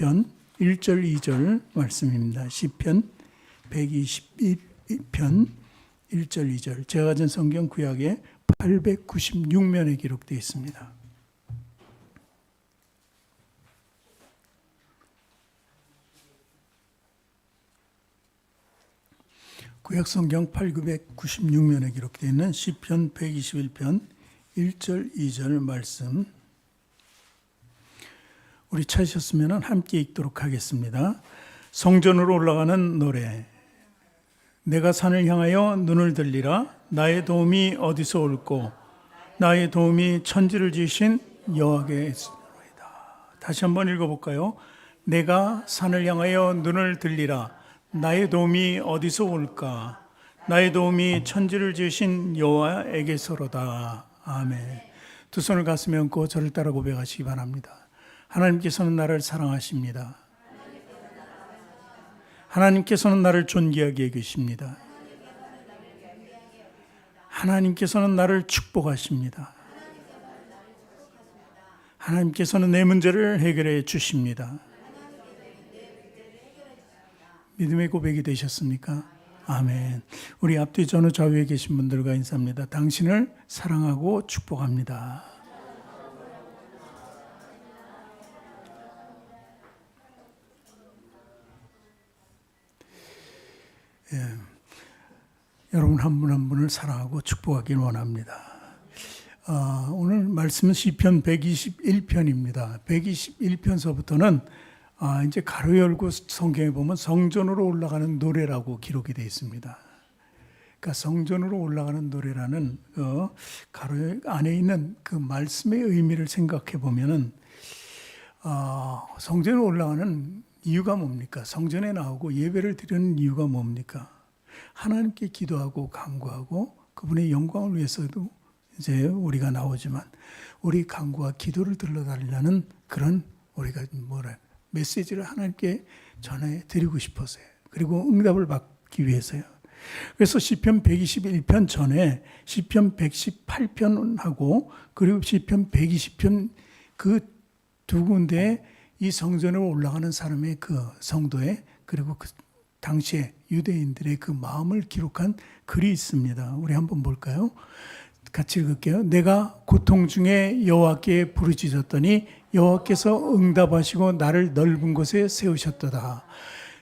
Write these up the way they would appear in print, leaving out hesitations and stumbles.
시편 1절 2절 말씀입니다. 시편 122편 1절 2절. 제가 가진 성경 구약에 896면에 기록되어 있습니다. 구약 성경 896면에 기록되어 있는 시편 121편 1절 2절 말씀, 우리 찾으셨으면 함께 읽도록 하겠습니다. 성전으로 올라가는 노래. 내가 산을 향하여 눈을 들리라. 나의 도움이 어디서 올꼬. 나의 도움이 천지를 지으신 여호와께 있으리이다. 다시 한번 읽어볼까요? 내가 산을 향하여 눈을 들리라. 나의 도움이 어디서 올까. 나의 도움이 천지를 지으신 여호와에게서로다. 아멘. 두 손을 가슴에 얹고 저를 따라 고백하시기 바랍니다. 하나님께서는 나를 사랑하십니다. 하나님께서는 나를 존귀하게 여기십니다. 하나님께서는 나를 축복하십니다. 하나님께서는 내 문제를 해결해 주십니다. 믿음의 고백이 되셨습니까? 아멘. 우리 앞뒤 전후 좌우에 계신 분들과 인사합니다. 당신을 사랑하고 축복합니다. 예, 여러분 한 분 한 분을 사랑하고 축복하길 원합니다. 오늘 말씀은 시편 121편입니다. 121편서부터는 이제 가로 열고 성경에 보면 성전으로 올라가는 노래라고 기록이 되어 있습니다. 그러니까 성전으로 올라가는 노래라는 가로 안에 있는 그 말씀의 의미를 생각해 보면은 성전으로 올라가는 이유가 뭡니까? 성전에 나오고 예배를 드리는 이유가 뭡니까? 하나님께 기도하고 간구하고 그분의 영광을 위해서도 이제 우리가 나오지만 우리 간구와 기도를 들려달라는 그런 우리가 메시지를 하나님께 전해드리고 싶어서요. 그리고 응답을 받기 위해서요. 그래서 시편 121편 전에 시편 118편하고 그리고 시편 120편 그 두 군데에 이 성전으로 올라가는 사람의 그 성도의 그리고 그 당시에 유대인들의 그 마음을 기록한 글이 있습니다. 우리 한번 볼까요? 같이 읽을게요. 내가 고통 중에 여호와께 부르짖었더니 여호와께서 응답하시고 나를 넓은 곳에 세우셨도다.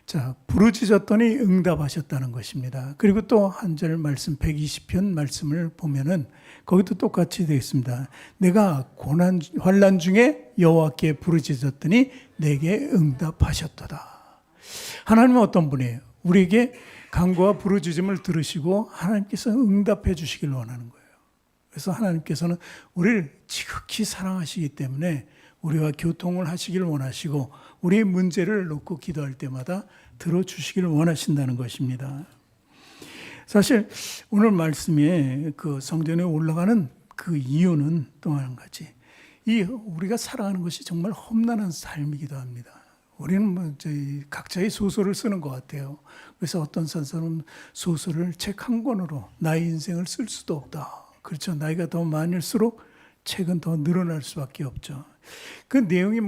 자, 부르짖었더니 응답하셨다는 것입니다. 그리고 또 한 절 말씀 120편 말씀을 보면은 거기도 똑같이 되어 있습니다. 내가 고난 환난 중에 여호와께 부르짖었더니 내게 응답하셨도다. 하나님은 어떤 분이에요? 우리에게 간구와 부르짖음을 들으시고 하나님께서 응답해 주시길 원하는 거예요. 그래서 하나님께서는 우리를 지극히 사랑하시기 때문에 우리와 교통을 하시길 원하시고 우리의 문제를 놓고 기도할 때마다 들어주시길 원하신다는 것입니다. 사실 오늘 말씀에 그 성전에 올라가는 그 이유는 또 한 가지, 우리가 살아가는 것이 정말 험난한 삶이기도 합니다. 우리는 각자의 소설을 쓰는 것 같아요. 그래서 어떤 사람은 소설을 책 한 권으로 나의 인생을 쓸 수도 없다. 그렇죠. 나이가 더 많을수록 책은 더 늘어날 수밖에 없죠. 그 내용이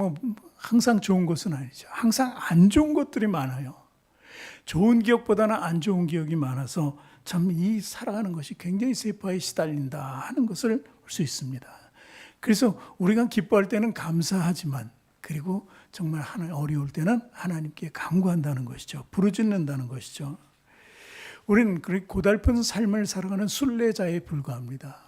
항상 좋은 것은 아니죠. 항상 안 좋은 것들이 많아요. 좋은 기억보다는 안 좋은 기억이 많아서 참 이 살아가는 것이 굉장히 세포에 시달린다 하는 것을 볼 수 있습니다. 그래서 우리가 기뻐할 때는 감사하지만 그리고 정말 어려울 때는 하나님께 간구한다는 것이죠. 부르짖는다는 것이죠. 우리는 고달픈 삶을 살아가는 순례자에 불과합니다.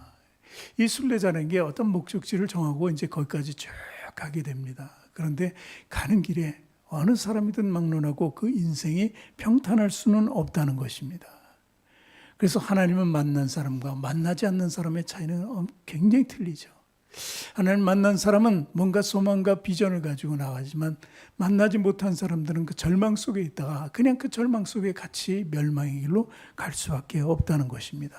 이 순례자라는 게 어떤 목적지를 정하고 이제 거기까지 쭉 가게 됩니다. 그런데 가는 길에 어느 사람이든 막론하고 그 인생이 평탄할 수는 없다는 것입니다. 그래서 하나님은 만난 사람과 만나지 않는 사람의 차이는 굉장히 틀리죠. 하나님 만난 사람은 뭔가 소망과 비전을 가지고 나가지만 만나지 못한 사람들은 그 절망 속에 있다가 그냥 그 절망 속에 같이 멸망의 길로 갈 수밖에 없다는 것입니다.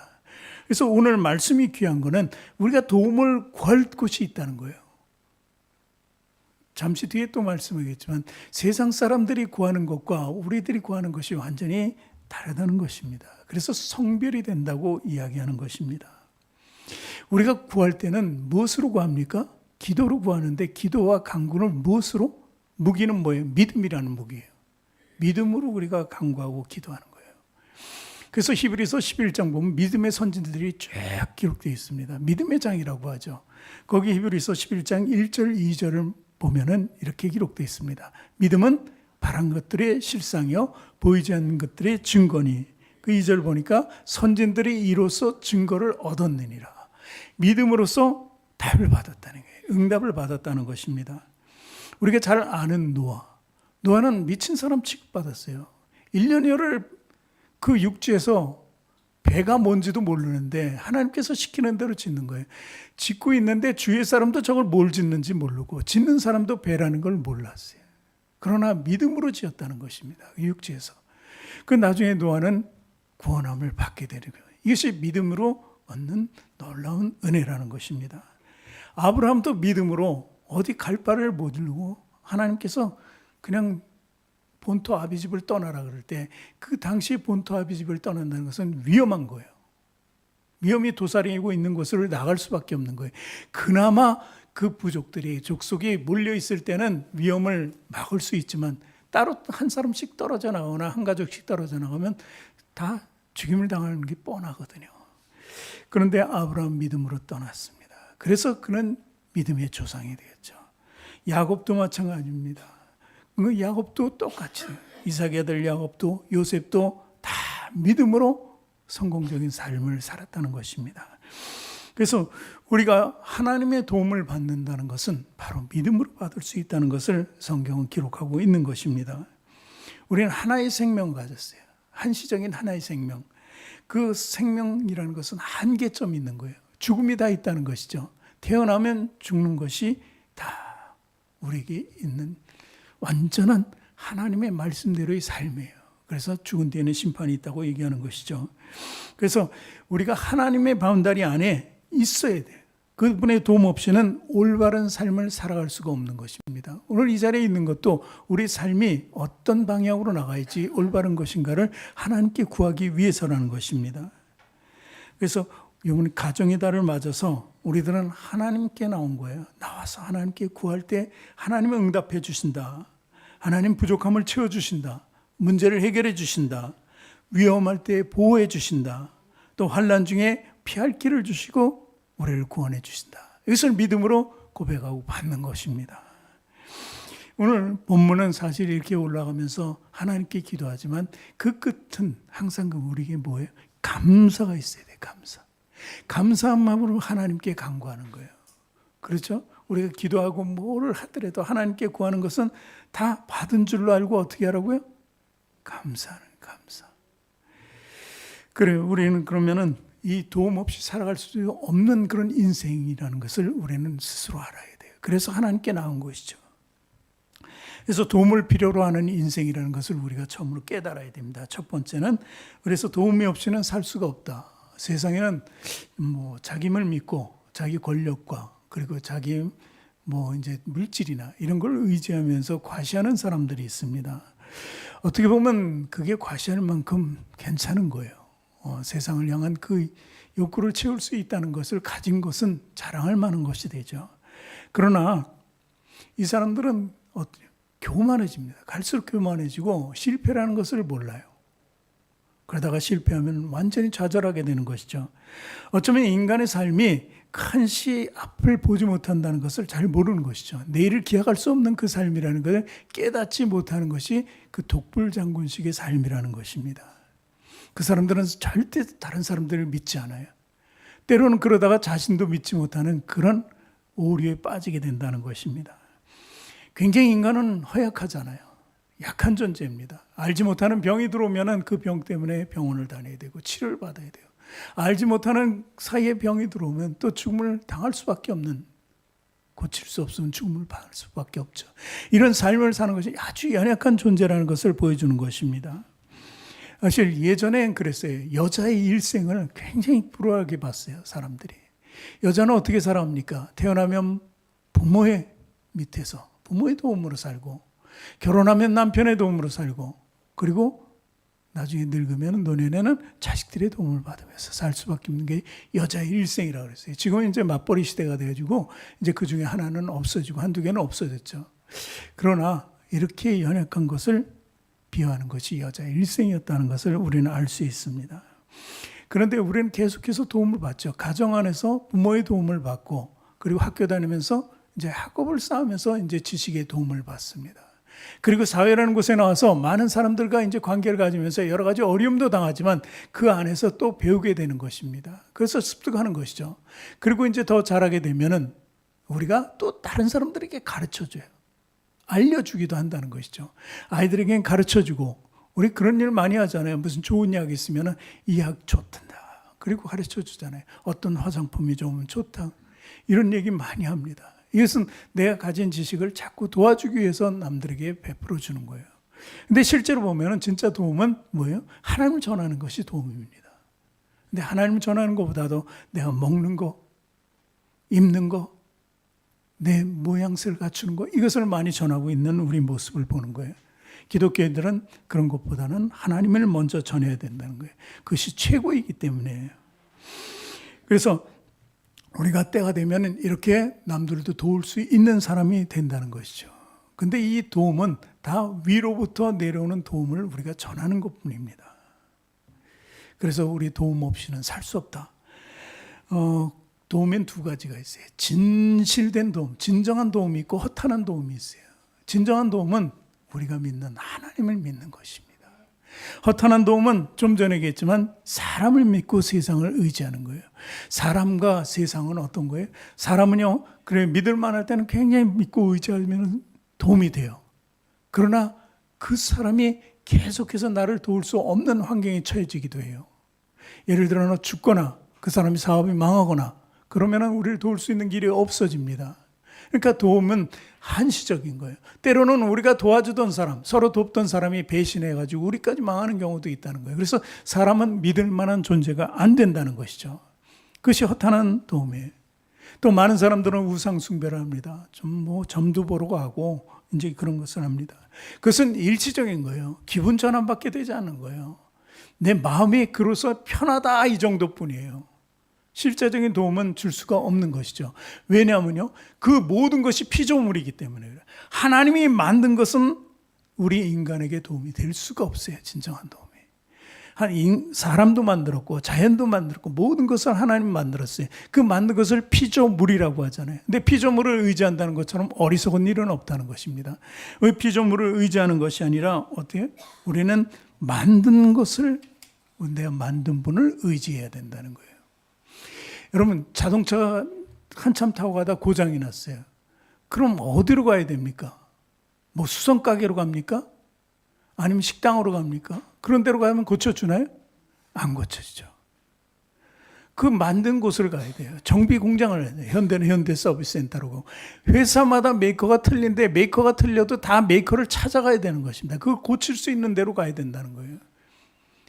그래서 오늘 말씀이 귀한 거는 우리가 도움을 구할 곳이 있다는 거예요. 잠시 뒤에 또 말씀하겠지만 세상 사람들이 구하는 것과 우리들이 구하는 것이 완전히 다르다는 것입니다. 그래서 성별이 된다고 이야기하는 것입니다. 우리가 구할 때는 무엇으로 구합니까? 기도로 구하는데 기도와 간구는 무엇으로? 무기는 뭐예요? 믿음이라는 무기예요. 믿음으로 우리가 간구하고 기도하는 거예요. 그래서 히브리서 11장 보면 믿음의 선진들이 쭉 기록되어 있습니다. 믿음의 장이라고 하죠. 거기 히브리서 11장 1절 2절을 보면은 이렇게 기록되어 있습니다. 믿음은 바란 것들의 실상이요 보이지 않는 것들의 증거니. 그 2절 보니까 선진들이 이로써 증거를 얻었느니라. 믿음으로써 답을 받았다는 거예요. 응답을 받았다는 것입니다. 우리가 잘 아는 노아는 미친 사람 취급받았어요. 1년여를 그 육지에서 배가 뭔지도 모르는데 하나님께서 시키는 대로 짓는 거예요. 짓고 있는데 주위의 사람도 저걸 뭘 짓는지 모르고 짓는 사람도 배라는 걸 몰랐어요. 그러나 믿음으로 지었다는 것입니다. 그 육지에서. 그 나중에 노아는 구원함을 받게 되는 거예요. 이것이 믿음으로 얻는 놀라운 은혜라는 것입니다. 아브라함도 믿음으로 어디 갈 바를 못 이루고 하나님께서 그냥 본토 아비집을 떠나라 그럴 때 그 당시 본토 아비집을 떠난다는 것은 위험한 거예요. 위험이 도사리고 있는 곳을 나갈 수밖에 없는 거예요. 그나마 그 부족들이 족속이 몰려 있을 때는 위험을 막을 수 있지만 따로 한 사람씩 떨어져 나가거나 한 가족씩 떨어져 나가면 다 죽임을 당하는 게 뻔하거든요. 그런데 아브라함 믿음으로 떠났습니다. 그래서 그는 믿음의 조상이 되었죠. 야곱도 마찬가지입니다. 그 야곱도 똑같이 이삭의 아들 야곱도 요셉도 다 믿음으로 성공적인 삶을 살았다는 것입니다. 그래서 우리가 하나님의 도움을 받는다는 것은 바로 믿음으로 받을 수 있다는 것을 성경은 기록하고 있는 것입니다. 우리는 하나의 생명을 가졌어요. 한시적인 하나의 생명. 그 생명이라는 것은 한계점이 있는 거예요. 죽음이 다 있다는 것이죠. 태어나면 죽는 것이 다 우리에게 있는 완전한 하나님의 말씀대로의 삶이에요. 그래서 죽은 뒤에는 심판이 있다고 얘기하는 것이죠. 그래서 우리가 하나님의 바운다리 안에 있어야 돼요. 그분의 도움 없이는 올바른 삶을 살아갈 수가 없는 것입니다. 오늘 이 자리에 있는 것도 우리 삶이 어떤 방향으로 나가야지 올바른 것인가를 하나님께 구하기 위해서라는 것입니다. 그래서 이번 가정의 달을 맞아서 우리들은 하나님께 나온 거예요. 나와서 하나님께 구할 때 하나님은 응답해 주신다. 하나님 부족함을 채워주신다. 문제를 해결해 주신다. 위험할 때 보호해 주신다. 또 환난 중에 피할 길을 주시고 우리를 구원해 주신다. 이것을 믿음으로 고백하고 받는 것입니다. 오늘 본문은 사실 이렇게 올라가면서 하나님께 기도하지만 그 끝은 항상 우리에게 뭐예요? 감사가 있어야 돼요. 감사한 마음으로 하나님께 간구하는 거예요. 그렇죠? 우리가 기도하고 뭐를 하더라도 하나님께 구하는 것은 다 받은 줄로 알고 어떻게 하라고요? 감사. 그래요. 우리는 그러면은 이 도움 없이 살아갈 수 없는 그런 인생이라는 것을 우리는 스스로 알아야 돼요. 그래서 하나님께 나온 것이죠. 그래서 도움을 필요로 하는 인생이라는 것을 우리가 처음으로 깨달아야 됩니다. 첫 번째는 그래서 도움이 없이는 살 수가 없다. 세상에는 뭐 자기 힘을 믿고 자기 권력과 그리고 자기 뭐 이제 물질이나 이런 걸 의지하면서 과시하는 사람들이 있습니다. 어떻게 보면 그게 과시할 만큼 괜찮은 거예요. 세상을 향한 그 욕구를 채울 수 있다는 것을 가진 것은 자랑할 만한 것이 되죠. 그러나 이 사람들은 교만해집니다. 갈수록 교만해지고 실패라는 것을 몰라요. 그러다가 실패하면 완전히 좌절하게 되는 것이죠. 어쩌면 인간의 삶이 간시 앞을 보지 못한다는 것을 잘 모르는 것이죠. 내일을 기약할 수 없는 그 삶이라는 것을 깨닫지 못하는 것이 그 독불장군식의 삶이라는 것입니다. 그 사람들은 절대 다른 사람들을 믿지 않아요. 때로는 그러다가 자신도 믿지 못하는 그런 오류에 빠지게 된다는 것입니다. 굉장히 인간은 허약하잖아요. 약한 존재입니다. 알지 못하는 병이 들어오면 그 병 때문에 병원을 다녀야 되고 치료를 받아야 돼요. 알지 못하는 사이에 병이 들어오면 또 죽음을 당할 수밖에 없는, 고칠 수 없으면 죽음을 당할 수밖에 없죠. 이런 삶을 사는 것이 아주 연약한 존재라는 것을 보여주는 것입니다. 사실 예전엔 그랬어요. 여자의 일생을 굉장히 불우하게 봤어요, 사람들이. 여자는 어떻게 살아옵니까? 태어나면 부모의 밑에서, 부모의 도움으로 살고, 결혼하면 남편의 도움으로 살고, 그리고 나중에 늙으면 노년에는 자식들의 도움을 받으면서 살 수밖에 없는 게 여자의 일생이라고 그랬어요. 지금은 이제 맞벌이 시대가 돼가지고 이제 그 중에 하나는 없어지고 한두 개는 없어졌죠. 그러나 이렇게 연약한 것을 비유하는 것이 여자의 일생이었다는 것을 우리는 알 수 있습니다. 그런데 우리는 계속해서 도움을 받죠. 가정 안에서 부모의 도움을 받고, 그리고 학교 다니면서 이제 학업을 쌓으면서 이제 지식의 도움을 받습니다. 그리고 사회라는 곳에 나와서 많은 사람들과 이제 관계를 가지면서 여러 가지 어려움도 당하지만 그 안에서 또 배우게 되는 것입니다. 그래서 습득하는 것이죠. 그리고 이제 더 잘하게 되면은 우리가 또 다른 사람들에게 가르쳐줘요. 알려주기도 한다는 것이죠. 아이들에게는 가르쳐주고, 우리 그런 일 많이 하잖아요. 무슨 좋은 약 있으면 이 약 좋단다. 그리고 가르쳐주잖아요. 어떤 화장품이 좋으면 좋다. 이런 얘기 많이 합니다. 이것은 내가 가진 지식을 자꾸 도와주기 위해서 남들에게 베풀어 주는 거예요. 근데 실제로 보면 진짜 도움은 뭐예요? 하나님을 전하는 것이 도움입니다. 근데 하나님을 전하는 것보다도 내가 먹는 거, 입는 거, 내 모양새를 갖추는 거, 이것을 많이 전하고 있는 우리 모습을 보는 거예요. 기독교인들은 그런 것보다는 하나님을 먼저 전해야 된다는 거예요. 그것이 최고이기 때문에. 그래서 우리가 때가 되면 이렇게 남들도 도울 수 있는 사람이 된다는 것이죠. 근데 이 도움은 다 위로부터 내려오는 도움을 우리가 전하는 것뿐입니다. 그래서 우리 도움 없이는 살 수 없다. 도움엔 두 가지가 있어요. 진실된 도움, 진정한 도움이 있고 허탄한 도움이 있어요. 진정한 도움은 우리가 믿는 하나님을 믿는 것입니다. 허탄한 도움은 좀 전에 얘기했지만 사람을 믿고 세상을 의지하는 거예요. 사람과 세상은 어떤 거예요? 사람은요, 그래 믿을 만할 때는 굉장히 믿고 의지하면 도움이 돼요. 그러나 그 사람이 계속해서 나를 도울 수 없는 환경에 처해지기도 해요. 예를 들어 너 죽거나 그 사람이 사업이 망하거나 그러면 우리를 도울 수 있는 길이 없어집니다. 그러니까 도움은 한시적인 거예요. 때로는 우리가 도와주던 사람, 서로 돕던 사람이 배신해가지고 우리까지 망하는 경우도 있다는 거예요. 그래서 사람은 믿을 만한 존재가 안 된다는 것이죠. 그것이 허탄한 도움이에요. 또 많은 사람들은 우상 숭배를 합니다. 점도 보러 가고 이제 그런 것을 합니다. 그것은 일시적인 거예요. 기분 전환받게 되지 않는 거예요. 내 마음이 그로서 편하다 이 정도뿐이에요. 실제적인 도움은 줄 수가 없는 것이죠. 왜냐하면요, 그 모든 것이 피조물이기 때문에 그래요. 하나님이 만든 것은 우리 인간에게 도움이 될 수가 없어요. 진정한 도움이. 사람도 만들었고 자연도 만들었고 모든 것을 하나님이 만들었어요. 그 만든 것을 피조물이라고 하잖아요. 근데 피조물을 의지한다는 것처럼 어리석은 일은 없다는 것입니다. 왜 피조물을 의지하는 것이 아니라 어때요? 우리는 만든 것을, 내가 만든 분을 의지해야 된다는 거예요. 여러분, 자동차 한참 타고 가다 고장이 났어요. 그럼 어디로 가야 됩니까? 뭐 수선 가게로 갑니까? 아니면 식당으로 갑니까? 그런 데로 가면 고쳐주나요? 안 고쳐지죠. 그 만든 곳을 가야 돼요. 정비 공장을 해야 돼요. 현대는 현대 서비스 센터로 가고. 회사마다 메이커가 틀린데 메이커가 틀려도 다 메이커를 찾아가야 되는 것입니다. 그걸 고칠 수 있는 데로 가야 된다는 거예요.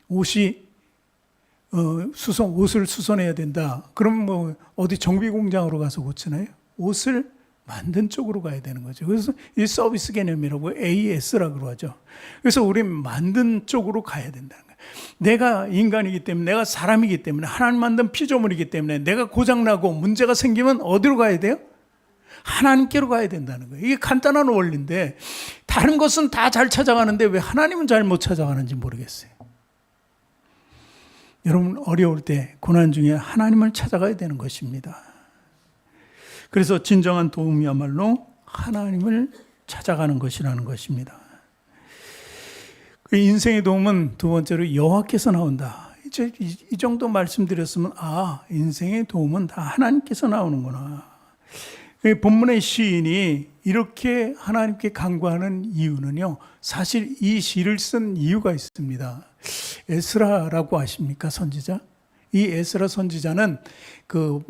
옷을 수선해야 된다. 그럼 뭐 어디 정비 공장으로 가서 고치나요? 옷을 만든 쪽으로 가야 되는 거죠. 그래서 이 서비스 개념이라고 AS라고 하죠. 그래서 우리 만든 쪽으로 가야 된다는 거예요. 내가 인간이기 때문에, 내가 사람이기 때문에, 하나님 만든 피조물이기 때문에 내가 고장나고 문제가 생기면 어디로 가야 돼요? 하나님께로 가야 된다는 거예요. 이게 간단한 원리인데 다른 것은 다 잘 찾아가는데 왜 하나님은 잘 못 찾아가는지 모르겠어요. 여러분, 어려울 때, 고난 중에 하나님을 찾아가야 되는 것입니다. 그래서 진정한 도움이야말로 하나님을 찾아가는 것이라는 것입니다. 그 인생의 도움은 두 번째로 여호와께서 나온다. 이제 이 정도 말씀드렸으면 인생의 도움은 다 하나님께서 나오는구나. 본문의 시인이 이렇게 하나님께 간구하는 이유는요, 사실 이 시를 쓴 이유가 있습니다. 에스라라고 아십니까? 선지자. 이 에스라 선지자는 그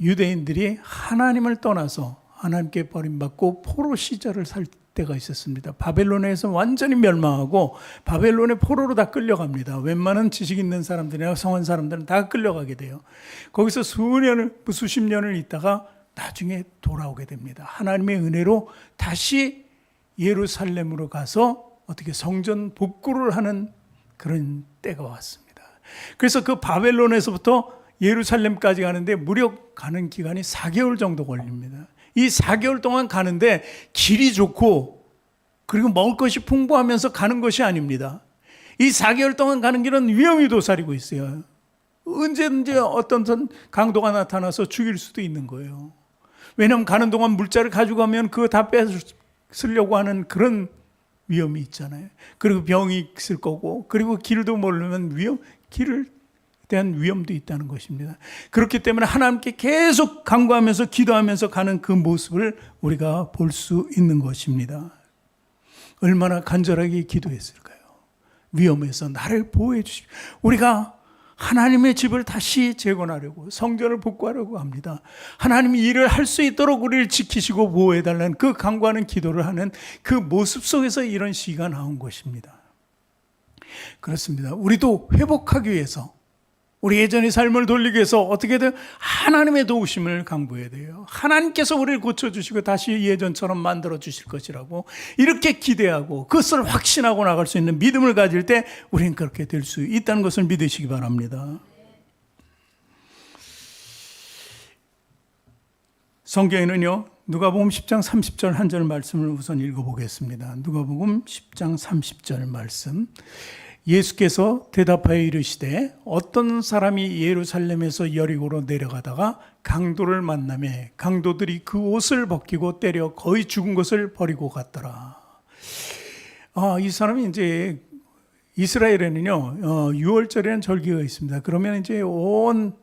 유대인들이 하나님을 떠나서 하나님께 버림받고 포로 시절을 살 때가 있었습니다. 바벨론에서 완전히 멸망하고 바벨론의 포로로 다 끌려갑니다. 웬만한 지식 있는 사람들이나 성한 사람들은 다 끌려가게 돼요. 거기서 수십 년을 있다가 나중에 돌아오게 됩니다. 하나님의 은혜로 다시 예루살렘으로 가서 어떻게 성전 복구를 하는 그런 때가 왔습니다. 그래서 그 바벨론에서부터 예루살렘까지 가는데 무려 가는 기간이 4개월 정도 걸립니다. 이 4개월 동안 가는데 길이 좋고 그리고 먹을 것이 풍부하면서 가는 것이 아닙니다. 이 4개월 동안 가는 길은 위험이 도사리고 있어요. 언제든지 어떤 강도가 나타나서 죽일 수도 있는 거예요. 왜냐하면 가는 동안 물자를 가져가면 그거 다 뺏으려고 하는 그런 위험이 있잖아요. 그리고 병이 있을 거고, 그리고 길도 모르면 길을 대한 위험도 있다는 것입니다. 그렇기 때문에 하나님께 계속 간구하면서 기도하면서 가는 그 모습을 우리가 볼 수 있는 것입니다. 얼마나 간절하게 기도했을까요? 위험에서 나를 보호해 주십시오. 우리가 하나님의 집을 다시 재건하려고, 성전을 복구하려고 합니다. 하나님이 일을 할 수 있도록 우리를 지키시고 보호해달라는 그 간구하는 기도를 하는 그 모습 속에서 이런 시가 나온 것입니다. 그렇습니다. 우리도 회복하기 위해서, 우리 예전의 삶을 돌리기 위해서 어떻게든 하나님의 도우심을 간구해야 돼요. 하나님께서 우리를 고쳐주시고 다시 예전처럼 만들어주실 것이라고 이렇게 기대하고 그것을 확신하고 나갈 수 있는 믿음을 가질 때 우리는 그렇게 될 수 있다는 것을 믿으시기 바랍니다. 성경에는요, 누가복음 10장 30절 한 절 말씀을 우선 읽어보겠습니다. 누가복음 10장 30절 말씀. 예수께서 대답하여 이르시되 어떤 사람이 예루살렘에서 여리고로 내려가다가 강도를 만나매 강도들이 그 옷을 벗기고 때려 거의 죽은 것을 버리고 갔더라. 이 사람이 이제 이스라엘에는요 6월절이라는 절기가 있습니다. 그러면 이제 온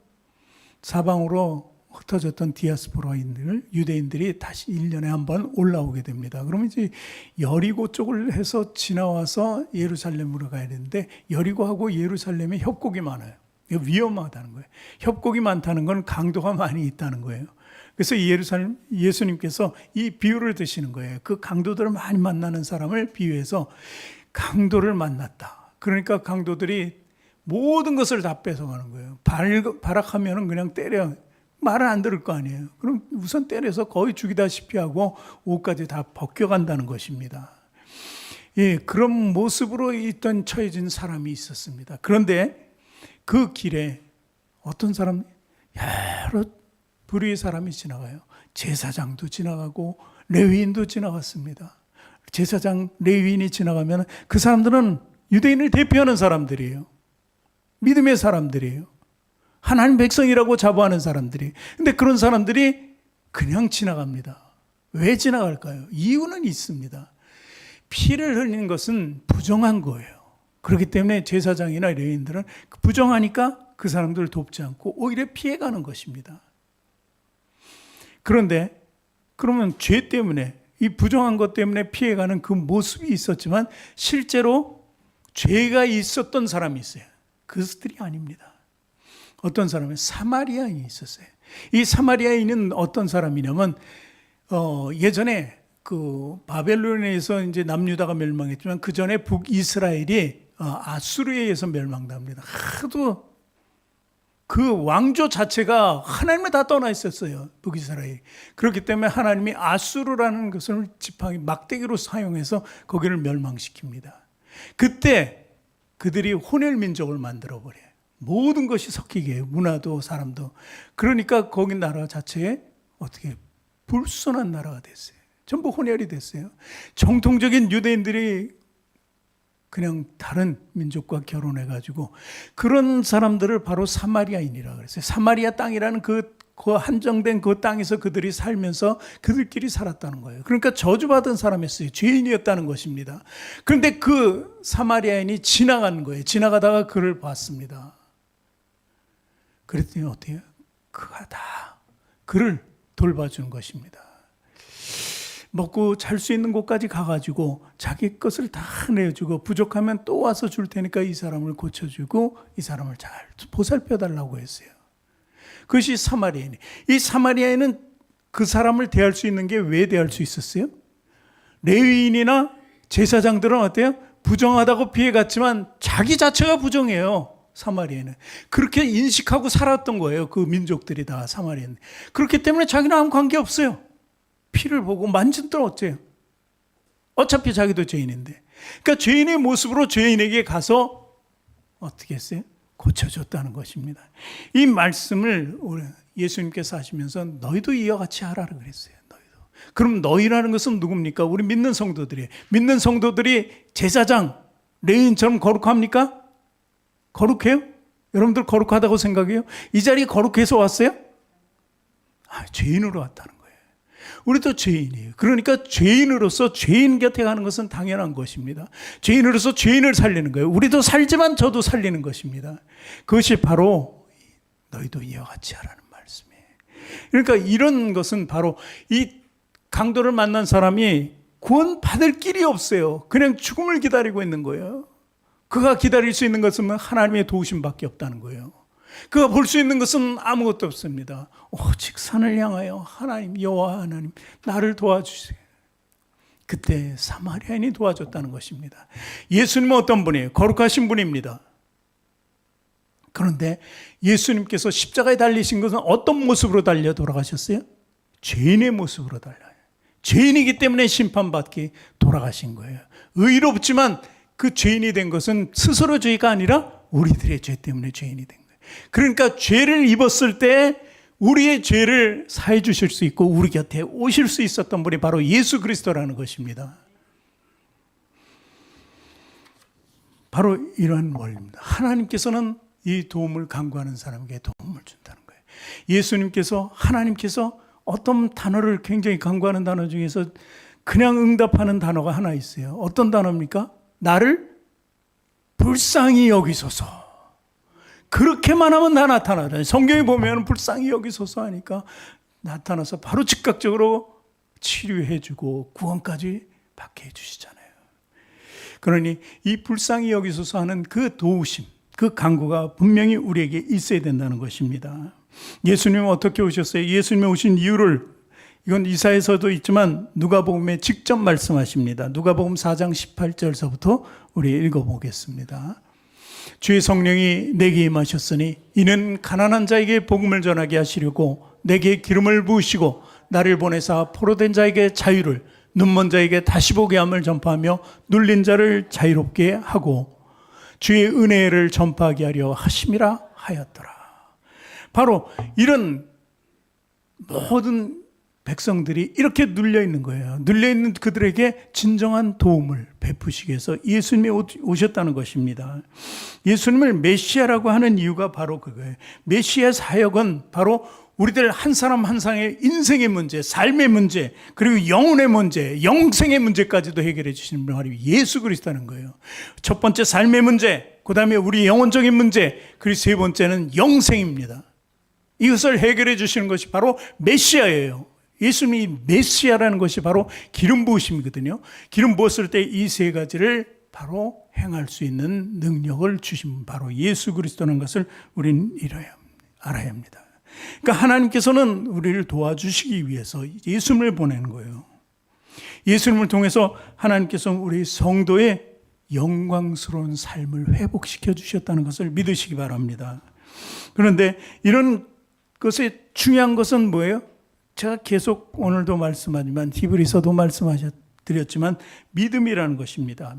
사방으로 흩어졌던 디아스포라인들, 유대인들이 다시 1년에 한 번 올라오게 됩니다. 그러면 이제 여리고 쪽을 해서 지나와서 예루살렘으로 가야 되는데 여리고하고 예루살렘에 협곡이 많아요. 위험하다는 거예요. 협곡이 많다는 건 강도가 많이 있다는 거예요. 그래서 예수님께서 이 비유를 드시는 거예요. 그 강도들을 많이 만나는 사람을 비유해서 강도를 만났다. 그러니까 강도들이 모든 것을 다 뺏어가는 거예요. 발악하면 그냥 때려. 말을 안 들을 거 아니에요. 그럼 우선 때려서 거의 죽이다시피 하고 옷까지 다 벗겨간다는 것입니다. 예, 그런 모습으로 처해진 사람이 있었습니다. 그런데 그 길에 어떤 사람, 여러 부류의 사람이 지나가요. 제사장도 지나가고 레위인도 지나갔습니다. 제사장, 레위인이 지나가면 그 사람들은 유대인을 대표하는 사람들이에요. 믿음의 사람들이에요. 하나님 백성이라고 자부하는 사람들이. 근데 그런 사람들이 그냥 지나갑니다. 왜 지나갈까요? 이유는 있습니다. 피를 흘리는 것은 부정한 거예요. 그렇기 때문에 제사장이나 레위인들은 부정하니까 그 사람들을 돕지 않고 오히려 피해가는 것입니다. 그런데 그러면 죄 때문에, 이 부정한 것 때문에 피해가는 그 모습이 있었지만 실제로 죄가 있었던 사람이 있어요. 그것들이 아닙니다. 어떤 사람은 사마리아인이 있었어요. 이 사마리아인은 어떤 사람이냐면 예전에 그 바벨론에서 이제 남유다가 멸망했지만 그 전에 북이스라엘이 아수르에 의해서 멸망합니다. 하도 그 왕조 자체가 하나님을 다 떠나 있었어요. 북이스라엘이. 그렇기 때문에 하나님이 아수르라는 것을 지팡이 막대기로 사용해서 거기를 멸망시킵니다. 그때 그들이 혼혈 민족을 만들어 버려요. 모든 것이 섞이게 해요. 문화도 사람도. 그러니까 거기 나라 자체에 어떻게 불순한 나라가 됐어요. 전부 혼혈이 됐어요. 정통적인 유대인들이 그냥 다른 민족과 결혼해가지고 그런 사람들을 바로 사마리아인이라고 그랬어요. 사마리아 땅이라는 그 한정된 그 땅에서 그들이 살면서 그들끼리 살았다는 거예요. 그러니까 저주받은 사람이었어요. 죄인이었다는 것입니다. 그런데 그 사마리아인이 지나간 거예요. 지나가다가 그를 봤습니다. 그랬더니 어떻게 해요? 그가 다 그를 돌봐주는 것입니다. 먹고 잘 수 있는 곳까지 가가지고 자기 것을 다 내주고 부족하면 또 와서 줄 테니까 이 사람을 고쳐주고 이 사람을 잘 보살펴달라고 했어요. 그것이 사마리아인. 이 사마리아인은 그 사람을 대할 수 있는 게 왜 대할 수 있었어요? 레위인이나 제사장들은 어때요? 부정하다고 피해갔지만 자기 자체가 부정해요. 사마리아는 그렇게 인식하고 살았던 거예요. 그 민족들이 다 사마리아는. 그렇기 때문에 자기는 아무 관계 없어요. 피를 보고 만진들 어째요? 어차피 자기도 죄인인데. 그러니까 죄인의 모습으로 죄인에게 가서 어떻게 했어요? 고쳐줬다는 것입니다. 이 말씀을 예수님께서 하시면서 너희도 이와 같이 하라고 그랬어요. 너희도. 그럼 너희라는 것은 누굽니까? 우리 믿는 성도들이. 믿는 성도들이 제사장, 레위인처럼 거룩합니까? 거룩해요? 여러분들 거룩하다고 생각해요? 이 자리에 거룩해서 왔어요? 죄인으로 왔다는 거예요. 우리도 죄인이에요. 그러니까 죄인으로서 죄인 곁에 가는 것은 당연한 것입니다. 죄인으로서 죄인을 살리는 거예요. 우리도 살지만 저도 살리는 것입니다. 그것이 바로 너희도 이와 같이 하라는 말씀이에요. 그러니까 이런 것은 바로 이 강도를 만난 사람이 구원받을 길이 없어요. 그냥 죽음을 기다리고 있는 거예요. 그가 기다릴 수 있는 것은 하나님의 도우심밖에 없다는 거예요. 그가 볼 수 있는 것은 아무것도 없습니다. 오직 산을 향하여 하나님, 여호와 하나님, 나를 도와주세요. 그때 사마리아인이 도와줬다는 것입니다. 예수님은 어떤 분이에요? 거룩하신 분입니다. 그런데 예수님께서 십자가에 달리신 것은 어떤 모습으로 달려 돌아가셨어요? 죄인의 모습으로 달려요. 죄인이기 때문에 심판받기 돌아가신 거예요. 의롭지만 그 죄인이 된 것은 스스로 죄가 아니라 우리들의 죄 때문에 죄인이 된 거예요. 그러니까 죄를 입었을 때 우리의 죄를 사해 주실 수 있고 우리 곁에 오실 수 있었던 분이 바로 예수 그리스도라는 것입니다. 바로 이러한 원리입니다. 하나님께서는 이 도움을 간구하는 사람에게 도움을 준다는 거예요. 예수님께서, 하나님께서 어떤 단어를 굉장히 간구하는 단어 중에서 그냥 응답하는 단어가 하나 있어요. 어떤 단어입니까? 나를 불쌍히 여기소서. 그렇게만 하면 다 나타나요. 성경에 보면 불쌍히 여기소서 하니까 나타나서 바로 즉각적으로 치료해주고 구원까지 받게 해주시잖아요. 그러니 이 불쌍히 여기소서 하는 그 도우심, 그 간구가 분명히 우리에게 있어야 된다는 것입니다. 예수님은 어떻게 오셨어요? 예수님이 오신 이유를, 이건 이사야서도 있지만 누가복음에 직접 말씀하십니다. 누가복음 4장 18절서부터 우리 읽어보겠습니다. 주의 성령이 내게 임하셨으니 이는 가난한 자에게 복음을 전하게 하시려고 내게 기름을 부으시고 나를 보내사 포로된 자에게 자유를, 눈먼 자에게 다시 보게 함을 전파하며 눌린 자를 자유롭게 하고 주의 은혜를 전파하게 하려 하심이라 하였더라. 바로 이런 모든 백성들이 이렇게 눌려 있는 거예요. 눌려 있는 그들에게 진정한 도움을 베푸시기 위해서 예수님이 오셨다는 것입니다. 예수님을 메시아라고 하는 이유가 바로 그거예요. 메시아 사역은 바로 우리들 한 사람 한 사람의 인생의 문제, 삶의 문제, 그리고 영혼의 문제, 영생의 문제까지도 해결해 주시는 분이 예수 그리스도라는 거예요. 첫 번째 삶의 문제, 그 다음에 우리 영혼적인 문제, 그리고 세 번째는 영생입니다. 이것을 해결해 주시는 것이 바로 메시아예요. 예수님이 메시아라는 것이 바로 기름 부으심이거든요. 기름 부었을 때 이 세 가지를 바로 행할 수 있는 능력을 주신 바로 예수 그리스도라는 것을 우리는 알아야 합니다. 그러니까 하나님께서는 우리를 도와주시기 위해서 예수님을 보내는 거예요. 예수님을 통해서 하나님께서는 우리 성도의 영광스러운 삶을 회복시켜 주셨다는 것을 믿으시기 바랍니다. 그런데 이런 것의 중요한 것은 뭐예요? 제가 계속 오늘도 말씀하지만 히브리서도 말씀드렸지만 믿음이라는 것입니다.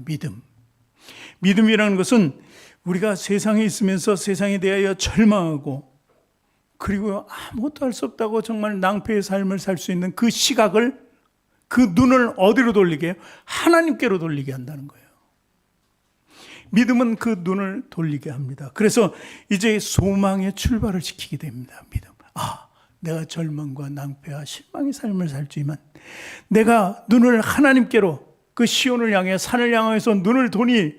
믿음이라는 것은 우리가 세상에 있으면서 세상에 대하여 절망하고 그리고 아무것도 할 수 없다고 정말 낭패의 삶을 살 수 있는 그 시각을, 그 눈을 어디로 돌리게 해요? 하나님께로 돌리게 한다는 거예요. 믿음은 그 눈을 돌리게 합니다. 그래서 이제 소망의 출발을 시키게 됩니다. 믿음. 내가 절망과 낭패와 실망의 삶을 살지만 내가 눈을 하나님께로, 그 시온을 향해 산을 향해서 눈을 도니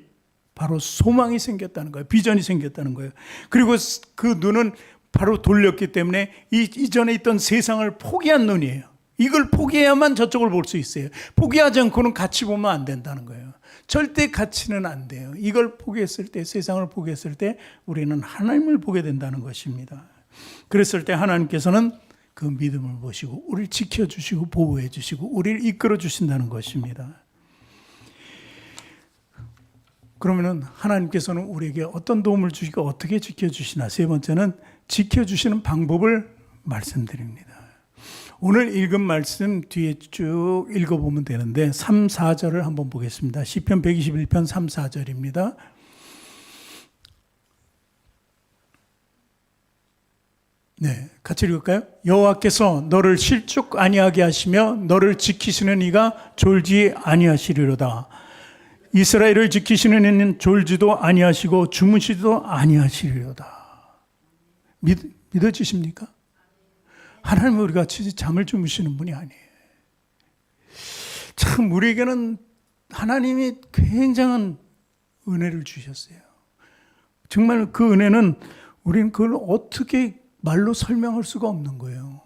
바로 소망이 생겼다는 거예요. 비전이 생겼다는 거예요. 그리고 그 눈은 바로 돌렸기 때문에 이전에 있던 세상을 포기한 눈이에요. 이걸 포기해야만 저쪽을 볼 수 있어요. 포기하지 않고는 같이 보면 안 된다는 거예요. 절대 같이는 안 돼요. 이걸 포기했을 때, 세상을 포기했을 때 우리는 하나님을 보게 된다는 것입니다. 그랬을 때 하나님께서는 그 믿음을 보시고 우리를 지켜주시고 보호해 주시고 우리를 이끌어 주신다는 것입니다. 그러면은 하나님께서는 우리에게 어떤 도움을 주시고 어떻게 지켜주시나? 세 번째는 지켜주시는 방법을 말씀드립니다. 오늘 읽은 말씀 뒤에 쭉 읽어보면 되는데 3, 4절을 한번 보겠습니다. 시편 121편 3, 4절입니다. 네, 같이 읽을까요? 여호와께서 너를 실족 아니하게 하시며 너를 지키시는 이가 졸지 아니하시리로다. 이스라엘을 지키시는 이는 졸지도 아니하시고 주무시지도 아니하시리로다. 믿어지십니까? 하나님은 우리 같이 잠을 주무시는 분이 아니에요. 참 우리에게는 하나님이 굉장한 은혜를 주셨어요. 정말 그 은혜는 우리는 그걸 어떻게 말로 설명할 수가 없는 거예요.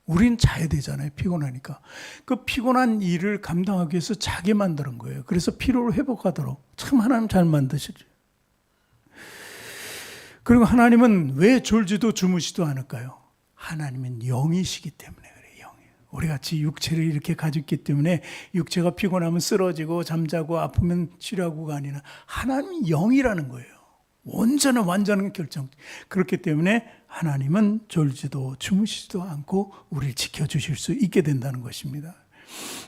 우린 자야 되잖아요. 피곤하니까. 그 피곤한 일을 감당하기 위해서 자게 만드는 거예요. 그래서 피로를 회복하도록. 참 하나님 잘 만드시죠. 그리고 하나님은 왜 졸지도 주무시도 않을까요? 하나님은 영이시기 때문에 그래요. 영이에요. 우리 같이 육체를 이렇게 가졌기 때문에 육체가 피곤하면 쓰러지고 잠자고 아프면 치료하고가 아니라 하나님은 영이라는 거예요. 온전한 완전한 결정. 그렇기 때문에 하나님은 졸지도 주무시지도 않고 우리를 지켜주실 수 있게 된다는 것입니다.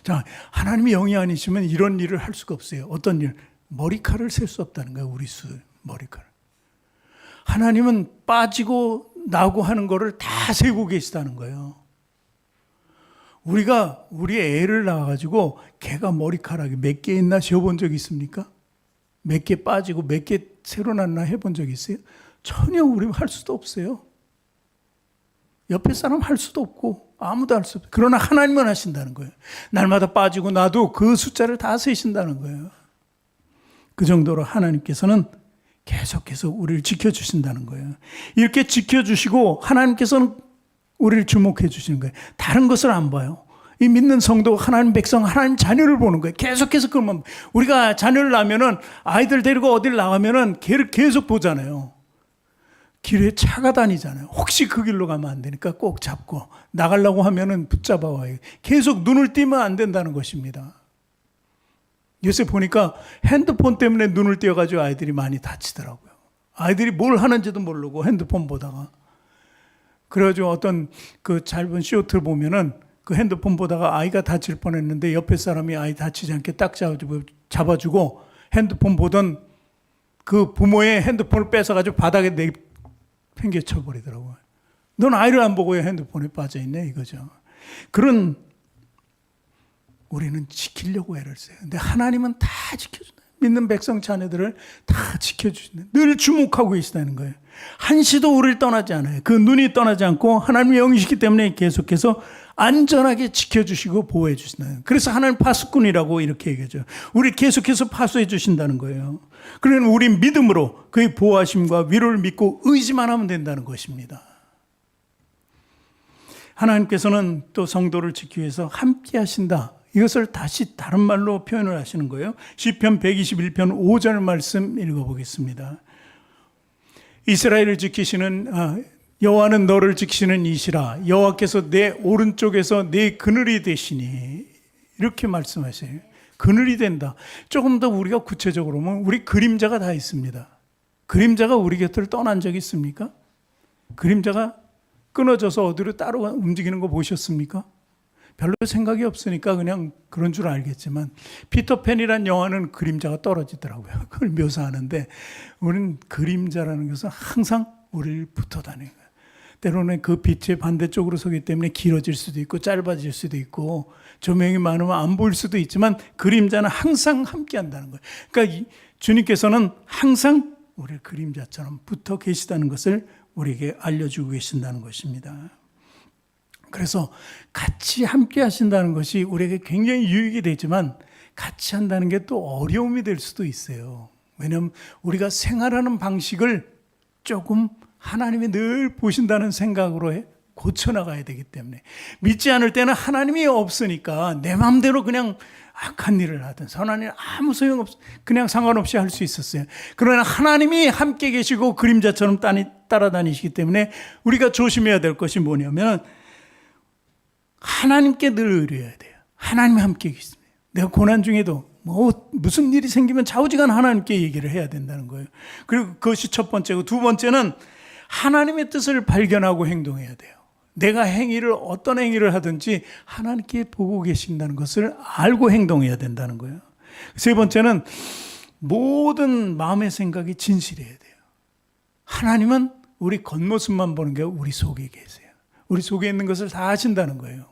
자, 하나님이 영이 아니시면 이런 일을 할 수가 없어요. 어떤 일? 머리카락을 셀 수 없다는 거예요. 우리 머리카락. 하나님은 빠지고 나고 하는 거를 다 세고 계시다는 거예요. 우리가 우리 애를 낳아가지고 걔가 머리카락이 몇 개 있나 쉬어본 적 있습니까? 몇 개 빠지고 몇 개 새로 났나 해본 적 있어요? 전혀 우리 할 수도 없어요. 옆에 사람 할 수도 없고 아무도 할 수 없어요. 그러나 하나님은 하신다는 거예요. 날마다 빠지고 나도 그 숫자를 다 세신다는 거예요. 그 정도로 하나님께서는 계속해서 우리를 지켜주신다는 거예요. 이렇게 지켜주시고 하나님께서는 우리를 주목해 주시는 거예요. 다른 것을 안 봐요. 이 믿는 성도, 하나님 백성, 하나님 자녀를 보는 거예요. 계속해서 그러면 우리가 자녀를 낳으면은 아이들 데리고 어딜 나가면은 걔를 계속 보잖아요. 길에 차가 다니잖아요. 혹시 그 길로 가면 안 되니까 꼭 잡고 나가려고 하면은 붙잡아 와요. 계속 눈을 띄면 안 된다는 것입니다. 요새 보니까 핸드폰 때문에 눈을 띄어가지고 아이들이 많이 다치더라고요. 아이들이 뭘 하는지도 모르고 핸드폰 보다가. 그래가지고 어떤 그 짧은 쇼트를 보면은 그 핸드폰 보다가 아이가 다칠 뻔했는데 옆에 사람이 아이 다치지 않게 딱 잡아주고 핸드폰 보던 그 부모의 핸드폰을 뺏어가지고 바닥에 내팽개쳐 버리더라고요. 넌 아이를 안 보고 왜 핸드폰에 빠져있네 이거죠. 그런 우리는 지키려고 애를 써요. 근데 하나님은 다 지켜준다. 믿는 백성 자녀들을 다 지켜주신다. 늘 주목하고 계시다는 거예요. 한시도 우리를 떠나지 않아요. 그 눈이 떠나지 않고 하나님의 영이시기 때문에 계속해서 안전하게 지켜주시고 보호해 주신다는. 그래서 하나님 파수꾼이라고 이렇게 얘기하죠. 우리 계속해서 파수해 주신다는 거예요. 그러면 우리 믿음으로 그의 보호하심과 위로를 믿고 의지만 하면 된다는 것입니다. 하나님께서는 또 성도를 지키기 위해서 함께 하신다. 이것을 다시 다른 말로 표현을 하시는 거예요. 시편 121편 5절 말씀 읽어보겠습니다. 이스라엘을 지키시는 여호와는 너를 지키시는 이시라. 여호와께서 내 오른쪽에서 내 그늘이 되시니. 이렇게 말씀하세요. 그늘이 된다. 조금 더 우리가 구체적으로 보면 우리 그림자가 다 있습니다. 그림자가 우리 곁을 떠난 적이 있습니까? 그림자가 끊어져서 어디로 따로 움직이는 거 보셨습니까? 별로 생각이 없으니까 그냥 그런 줄 알겠지만 피터팬이란 영화는 그림자가 떨어지더라고요. 그걸 묘사하는데 우리는 그림자라는 것은 항상 우리를 붙어 다니는 거예요. 때로는 그 빛의 반대쪽으로 서기 때문에 길어질 수도 있고 짧아질 수도 있고 조명이 많으면 안 보일 수도 있지만 그림자는 항상 함께 한다는 거예요. 그러니까 주님께서는 항상 우리 그림자처럼 붙어 계시다는 것을 우리에게 알려주고 계신다는 것입니다. 그래서 같이 함께 하신다는 것이 우리에게 굉장히 유익이 되지만 같이 한다는 게 또 어려움이 될 수도 있어요. 왜냐하면 우리가 생활하는 방식을 조금 하나님이 늘 보신다는 생각으로 고쳐나가야 되기 때문에 믿지 않을 때는 하나님이 없으니까 내 마음대로 그냥 악한 일을 하든 선한 일 아무 소용없어 그냥 상관없이 할 수 있었어요. 그러나 하나님이 함께 계시고 그림자처럼 따라다니시기 때문에 우리가 조심해야 될 것이 뭐냐면 하나님께 늘 의뢰해야 돼요. 하나님이 함께 계십니다. 내가 고난 중에도 무슨 일이 생기면 좌우지간 하나님께 얘기를 해야 된다는 거예요. 그리고 그것이 첫 번째고 두 번째는 하나님의 뜻을 발견하고 행동해야 돼요. 내가 어떤 행위를 하든지 하나님께 보고 계신다는 것을 알고 행동해야 된다는 거예요. 세 번째는 모든 마음의 생각이 진실해야 돼요. 하나님은 우리 겉모습만 보는 게 우리 속에 계세요. 우리 속에 있는 것을 다 아신다는 거예요.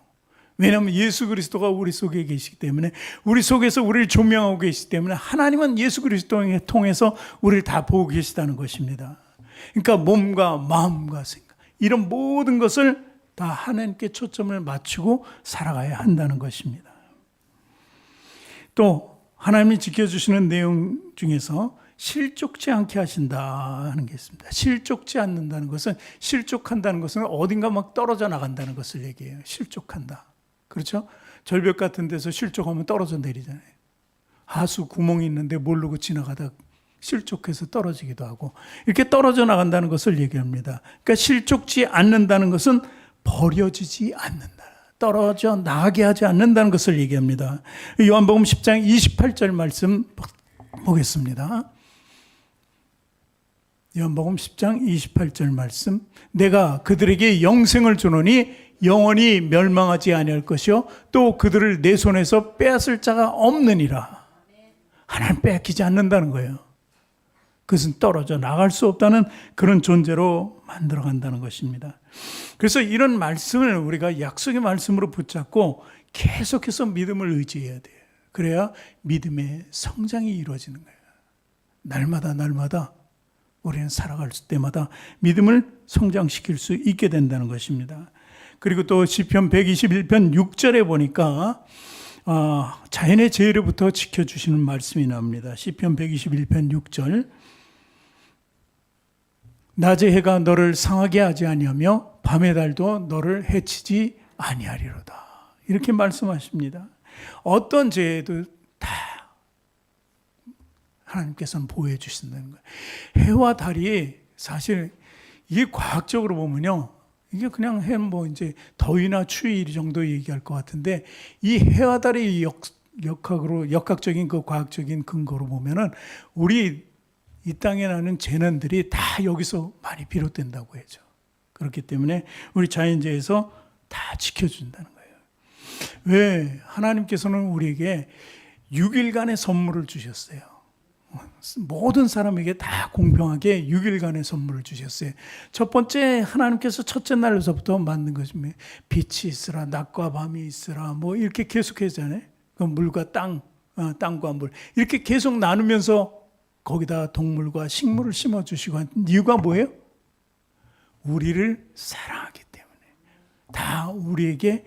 왜냐하면 예수 그리스도가 우리 속에 계시기 때문에, 우리 속에서 우리를 조명하고 계시기 때문에 하나님은 예수 그리스도를 통해서 우리를 다 보고 계시다는 것입니다. 그러니까 몸과 마음과 생각, 이런 모든 것을 다 하나님께 초점을 맞추고 살아가야 한다는 것입니다. 또 하나님이 지켜주시는 내용 중에서 실족지 않게 하신다 하는 게 있습니다. 실족지 않는다는 것은, 실족한다는 것은 어딘가 막 떨어져 나간다는 것을 얘기해요. 실족한다. 그렇죠? 절벽 같은 데서 실족하면 떨어져 내리잖아요. 하수 구멍이 있는데 모르고 지나가다 실족해서 떨어지기도 하고, 이렇게 떨어져 나간다는 것을 얘기합니다. 그러니까 실족지 않는다는 것은 버려지지 않는다, 떨어져 나가게 하지 않는다는 것을 얘기합니다. 요한복음 10장 28절 말씀 보겠습니다. 요한복음 10장 28절 말씀. 내가 그들에게 영생을 주노니 영원히 멸망하지 아니할 것이요 또 그들을 내 손에서 빼앗을 자가 없느니라. 하나님 빼앗기지 않는다는 거예요. 그것은 떨어져 나갈 수 없다는 그런 존재로 만들어간다는 것입니다. 그래서 이런 말씀을 우리가 약속의 말씀으로 붙잡고 계속해서 믿음을 의지해야 돼요. 그래야 믿음의 성장이 이루어지는 거예요. 날마다 우리는 살아갈 때마다 믿음을 성장시킬 수 있게 된다는 것입니다. 그리고 또 시편 121편 6절에 보니까 자연의 재해로부터 지켜주시는 말씀이 나옵니다. 시편 121편 6절. 낮의 해가 너를 상하게 하지 아니하며 밤의 달도 너를 해치지 아니하리로다. 이렇게 말씀하십니다. 어떤 재해도 다 하나님께서는 보호해 주신다는 거예요. 해와 달이 사실 이게 과학적으로 보면요, 이게 그냥 이제 더위나 추위 정도 얘기할 것 같은데, 이 해와 달의 역학적인 그 과학적인 근거로 보면은 우리 이 땅에 나는 재난들이 다 여기서 많이 비롯된다고 해죠. 그렇기 때문에 우리 자연재해에서 다 지켜준다는 거예요. 왜? 하나님께서는 우리에게 6일간의 선물을 주셨어요. 모든 사람에게 다 공평하게 6일간의 선물을 주셨어요. 첫 번째, 하나님께서 첫째 날로서부터 만든 것입니다. 빛이 있으라, 낮과 밤이 있으라, 뭐 이렇게 계속 하잖아요. 그 물과 땅과 물 이렇게 계속 나누면서 거기다 동물과 식물을 심어주시고 한 이유가 뭐예요? 우리를 사랑하기 때문에, 다 우리에게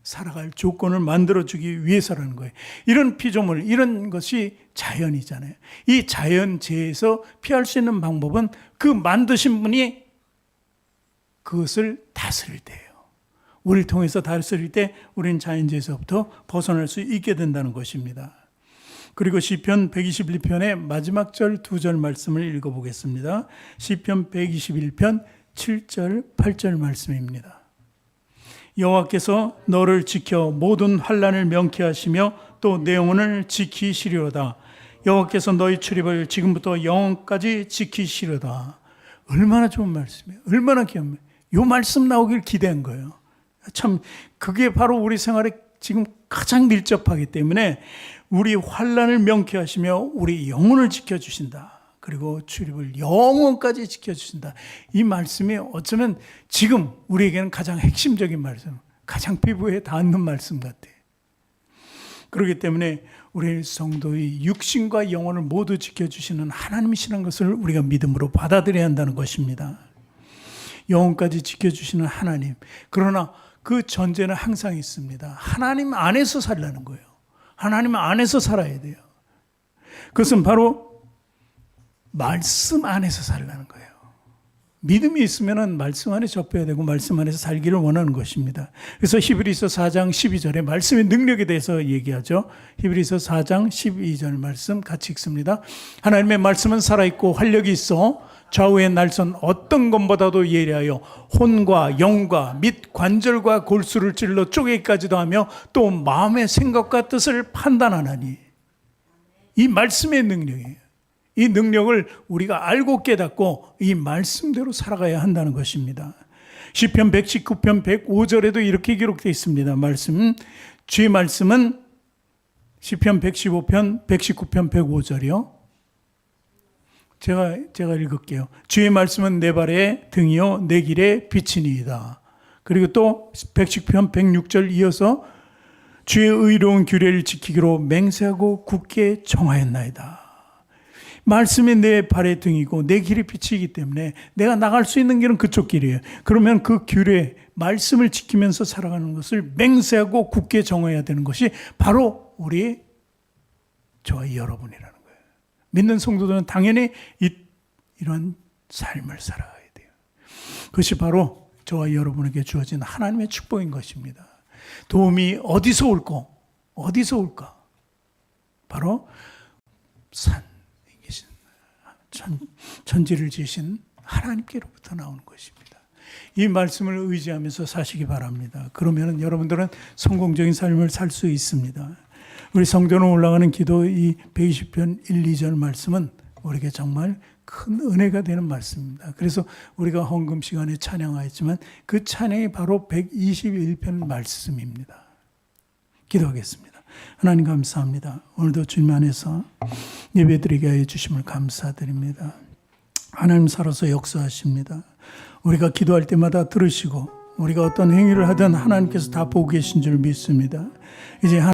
살아갈 조건을 만들어주기 위해서라는 거예요. 이런 피조물, 이런 것이 자연이잖아요. 이 자연재해에서 피할 수 있는 방법은 그 만드신 분이 그것을 다스릴 때예요. 우리를 통해서 다스릴 때 우리는 자연재해에서부터 벗어날 수 있게 된다는 것입니다. 그리고 시편 121편의 마지막 절 2절 말씀을 읽어보겠습니다. 시편 121편 7절 8절 말씀입니다. 여호와께서 너를 지켜 모든 환난을 명쾌하시며 또 내 영혼을 지키시리로다. 여호와께서 너희 출입을 지금부터 영원까지 지키시리로다. 얼마나 좋은 말씀이에요. 얼마나 귀한 말이에요. 이 말씀 나오길 기대한 거예요. 참 그게 바로 우리 생활에 지금 가장 밀접하기 때문에 우리 환난을 명쾌하시며 우리 영혼을 지켜주신다. 그리고 출입을 영원까지 지켜주신다. 이 말씀이 어쩌면 지금 우리에게는 가장 핵심적인 말씀, 가장 피부에 닿는 말씀 같아요. 그렇기 때문에 우리 성도의 육신과 영혼을 모두 지켜주시는 하나님이시라는 것을 우리가 믿음으로 받아들여야 한다는 것입니다. 영혼까지 지켜주시는 하나님. 그러나 그 전제는 항상 있습니다. 하나님 안에서 살라는 거예요. 하나님 안에서 살아야 돼요. 그것은 바로 말씀 안에서 살라는 거예요. 믿음이 있으면 말씀 안에 접해야 되고 말씀 안에서 살기를 원하는 것입니다. 그래서 히브리서 4장 12절에 말씀의 능력에 대해서 얘기하죠. 히브리서 4장 12절 말씀 같이 읽습니다. 하나님의 말씀은 살아있고 활력이 있어 좌우의 날선 어떤 것보다도 예리하여 혼과 영과 및 관절과 골수를 찔러 쪼개기까지도 하며 또 마음의 생각과 뜻을 판단하나니. 이 말씀의 능력이에요. 이 능력을 우리가 알고 깨닫고 이 말씀대로 살아가야 한다는 것입니다. 시편 119편 105절에도 이렇게 기록되어 있습니다. 주의 말씀은 시편 115편 119편 105절이요. 제가 읽을게요. 주의 말씀은 내 발의 등이요 내 길의 빛이니이다. 그리고 또 110편 106절 이어서 주의 의로운 규례를 지키기로 맹세하고 굳게 정하였나이다. 말씀이 내 발의 등이고 내 길의 빛이기 때문에 내가 나갈 수 있는 길은 그쪽 길이에요. 그러면 그 규례, 말씀을 지키면서 살아가는 것을 맹세하고 굳게 정해야 되는 것이 바로 우리 저와 여러분이라는 거예요. 믿는 성도들은 당연히 이런 삶을 살아가야 돼요. 그것이 바로 저와 여러분에게 주어진 하나님의 축복인 것입니다. 도움이 어디서 올까? 어디서 올까? 바로 산에 계신 천지를 지으신 하나님께로부터 나오는 것입니다. 이 말씀을 의지하면서 사시기 바랍니다. 그러면 여러분들은 성공적인 삶을 살 수 있습니다. 우리 성전으로 올라가는 기도 이 120편 1, 2절 말씀은 우리에게 정말 큰 은혜가 되는 말씀입니다. 그래서 우리가 헌금 시간에 찬양하였지만 그 찬양이 바로 121편 말씀입니다. 기도하겠습니다. 하나님 감사합니다. 오늘도 주님 안에서 예배드리게 하여 주심을 감사드립니다. 하나님 살아서 역사하십니다. 우리가 기도할 때마다 들으시고 우리가 어떤 행위를 하든 하나님께서 다 보고 계신 줄 믿습니다. 이제